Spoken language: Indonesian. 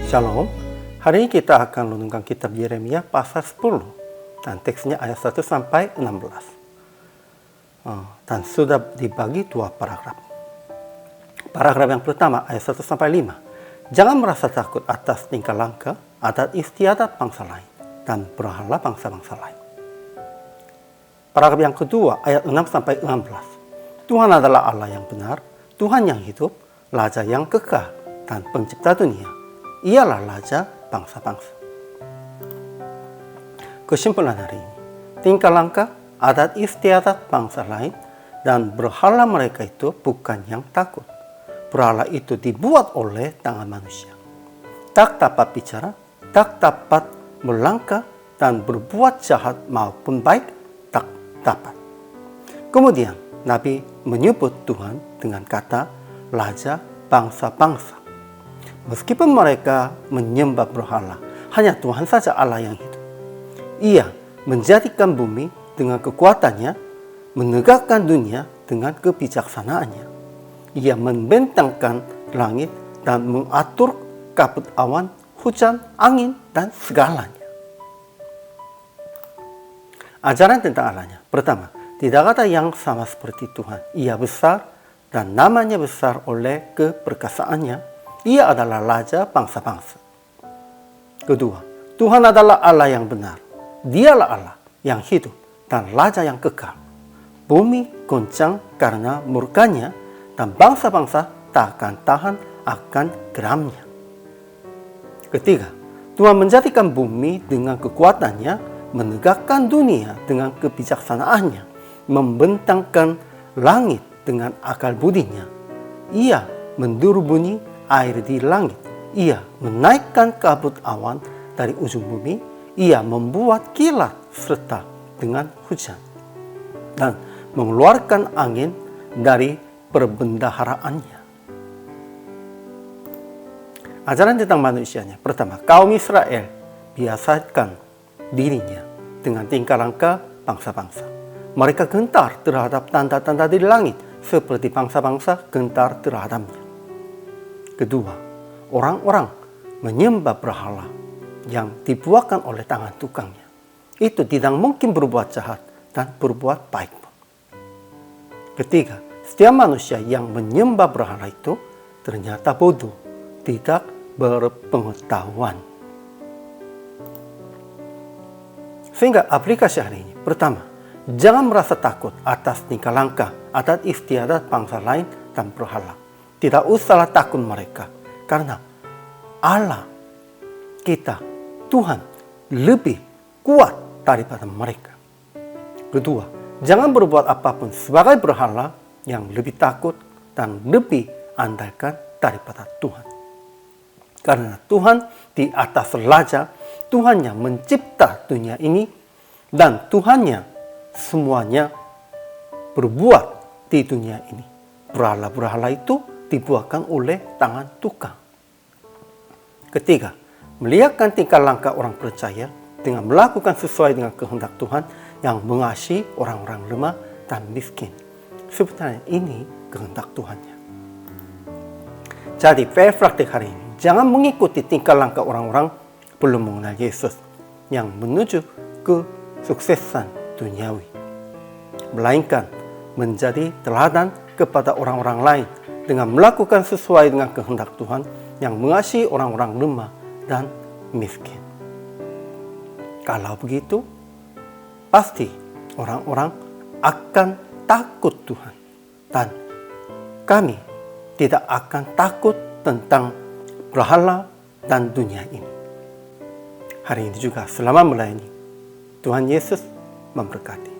Shalom, hari ini kita akan renungkan kitab Yeremia pasal 10 dan teksnya ayat 1 sampai 16. Dan sudah dibagi dua paragraf. Paragraf yang pertama ayat 1 sampai 5. Jangan merasa takut atas tingkah laku, adat istiadat bangsa lain dan berhala bangsa-bangsa lain. Paragraf yang kedua ayat 6 sampai 16. Tuhan adalah Allah yang benar, Tuhan yang hidup, Raja yang kekal dan pencipta dunia. Ialah Raja bangsa-bangsa. Kesimpulan hari ini, tingkah laku, adat istiadat bangsa lain dan berhala mereka itu bukan yang takut. Berhala itu dibuat oleh tangan manusia. Tak dapat bicara, tak dapat melangkah dan berbuat jahat maupun baik, tak dapat. Kemudian Nabi menyebut Tuhan dengan kata Raja bangsa-bangsa. Meskipun mereka menyembah berhala, hanya Tuhan saja Allah yang hidup. Ia menjadikan bumi dengan kekuatannya, menegakkan dunia dengan kebijaksanaannya. Ia membentangkan langit dan mengatur kabut awan, hujan, angin, dan segalanya. Ajaran tentang Allahnya. Pertama, tidak ada yang sama seperti Tuhan. Ia besar dan namanya besar oleh keperkasaannya. Ia adalah Raja bangsa-bangsa. Kedua, Tuhan adalah Allah yang benar. Dialah Allah yang hidup dan Raja yang kekal. Bumi goncang karena murkanya dan bangsa-bangsa tak akan tahan akan geramnya. Ketiga, Tuhan menjadikan bumi dengan kekuatannya, menegakkan dunia dengan kebijaksanaannya, membentangkan langit dengan akal budinya. Ia mendurbuni air di langit. Ia menaikkan kabut awan dari ujung bumi. Ia membuat kilat serta dengan hujan. Dan mengeluarkan angin dari perbendaharaannya. Ajaran tentang manusianya. Pertama, kaum Israel biasakan dirinya dengan tingkah laku bangsa-bangsa. Mereka gentar terhadap tanda-tanda di langit seperti bangsa-bangsa gentar terhadapnya. Kedua, orang-orang menyembah berhala yang dibuatkan oleh tangan tukangnya. Itu tidak mungkin berbuat jahat dan berbuat baik. Ketiga, setiap manusia yang menyembah berhala itu ternyata bodoh, tidak berpengetahuan. Sehingga aplikasi hari ini, pertama, jangan merasa takut atas tingkah laku, adat istiadat bangsa lain dan berhala. Tidak usahlah takut mereka, karena Allah kita, Tuhan, lebih kuat daripada mereka. Kedua, jangan berbuat apapun sebagai berhala yang lebih takut dan lebih andalkan daripada Tuhan. Karena Tuhan di atas Raja, Tuhan yang mencipta dunia ini, dan Tuhannya semuanya berbuat di dunia ini. Berhala-berhala itu dibuatkan oleh tangan tukang. Ketiga, melihatkan tingkah laku orang percaya dengan melakukan sesuai dengan kehendak Tuhan yang mengasihi orang-orang lemah dan miskin. Sebenarnya ini kehendak Tuhannya. Jadi, praktik hari ini, jangan mengikuti tingkah laku orang-orang belum mengenal Yesus yang menuju ke suksesan duniawi. Melainkan menjadi teladan kepada orang-orang lain dengan melakukan sesuai dengan kehendak Tuhan yang mengasihi orang-orang lemah dan miskin. Kalau begitu, pasti orang-orang akan takut Tuhan. Dan kami tidak akan takut tentang berhala dan dunia ini. Hari ini juga selamat melayani. Tuhan Yesus memberkati.